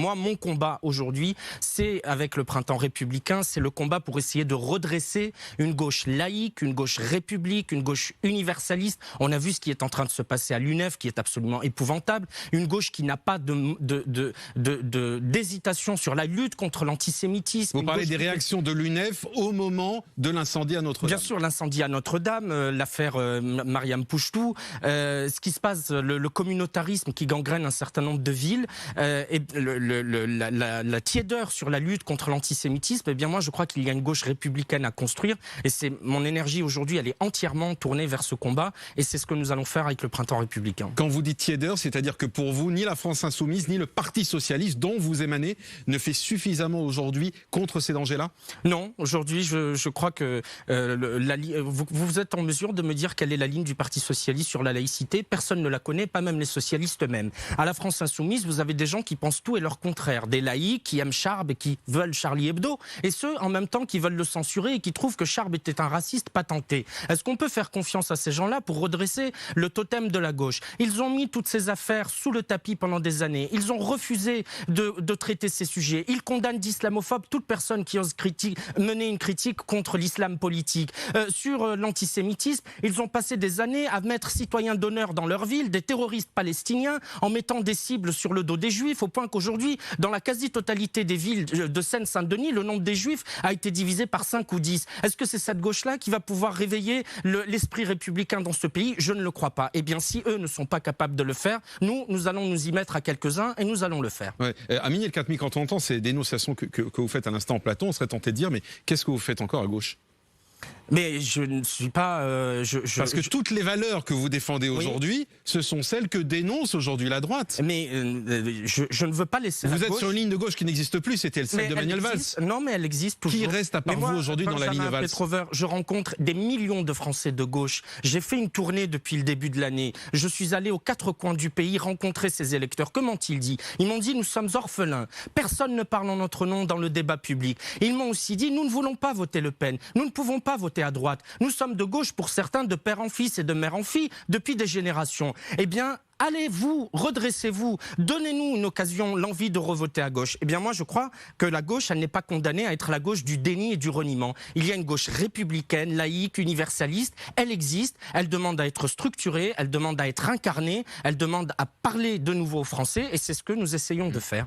Moi, mon combat aujourd'hui, c'est avec le printemps républicain, c'est le combat pour essayer de redresser une gauche laïque, une gauche république, une gauche universaliste. On a vu ce qui est en train de se passer à l'UNEF, qui est absolument épouvantable. Une gauche qui n'a pas d'hésitation sur la lutte contre l'antisémitisme. Vous parlez des réactions de l'UNEF au moment de l'incendie à Notre-Dame. Bien sûr, l'incendie à Notre-Dame, l'affaire Mariam Pouchtou, ce qui se passe, le communautarisme qui gangrène un certain nombre de villes, et la tiédeur sur la lutte contre l'antisémitisme, eh bien moi je crois qu'il y a une gauche républicaine à construire et c'est mon énergie aujourd'hui, elle est entièrement tournée vers ce combat et c'est ce que nous allons faire avec le printemps républicain. Quand vous dites tiédeur, c'est-à-dire que pour vous, ni la France insoumise, ni le Parti socialiste dont vous émanez ne fait suffisamment aujourd'hui contre ces dangers-là? Non, aujourd'hui je crois que vous êtes en mesure de me dire quelle est la ligne du Parti socialiste sur la laïcité. Personne ne la connaît, pas même les socialistes eux-mêmes. À la France insoumise, vous avez des gens qui pensent tout et leur contraire. Des laïcs qui aiment Charb et qui veulent Charlie Hebdo. Et ceux, en même temps, qui veulent le censurer et qui trouvent que Charb était un raciste patenté. Est-ce qu'on peut faire confiance à ces gens-là pour redresser le totem de la gauche? Ils ont mis toutes ces affaires sous le tapis pendant des années. Ils ont refusé de traiter ces sujets. Ils condamnent d'islamophobes toute personne qui ose mener une critique contre l'islam politique. Sur l'antisémitisme, ils ont passé des années à mettre citoyens d'honneur dans leur ville, des terroristes palestiniens, en mettant des cibles sur le dos des juifs, au point qu'aujourd'hui, dans la quasi-totalité des villes de Seine-Saint-Denis, le nombre des juifs a été divisé par 5 ou 10. Est-ce que c'est cette gauche-là qui va pouvoir réveiller l'esprit républicain dans ce pays? Je ne le crois pas. Eh bien, si eux ne sont pas capables de le faire, nous allons nous y mettre à quelques-uns et nous allons le faire. Ouais. Amine El-Khatmi, quand on entend ces dénonciations que vous faites à l'instant en plateau, on serait tenté de dire, mais qu'est-ce que vous faites encore à gauche? Mais je ne suis pas... Parce que toutes les valeurs que vous défendez aujourd'hui, ce sont celles que dénonce aujourd'hui la droite. Mais je ne veux pas laisser Vous êtes sur une ligne de gauche qui n'existe plus, c'était celle de Manuel Valls. Non, mais elle existe toujours. Qui reste à part vous aujourd'hui dans la ligne Valls? Je rencontre des millions de Français de gauche. J'ai fait une tournée depuis le début de l'année. Je suis allé aux 4 coins du pays rencontrer ces électeurs. Comment ont-ils dit? Ils m'ont dit, nous sommes orphelins. Personne ne parle en notre nom dans le débat public. Ils m'ont aussi dit, nous ne voulons pas voter Le Pen. Nous ne pouvons pas voter à droite. Nous sommes de gauche pour certains, de père en fils et de mère en fille depuis des générations. Eh bien, allez-vous, redressez-vous, donnez-nous une occasion, l'envie de revoter à gauche. Eh bien moi je crois que la gauche, elle n'est pas condamnée à être la gauche du déni et du reniement. Il y a une gauche républicaine, laïque, universaliste, elle existe, elle demande à être structurée, elle demande à être incarnée, elle demande à parler de nouveau aux Français et c'est ce que nous essayons de faire.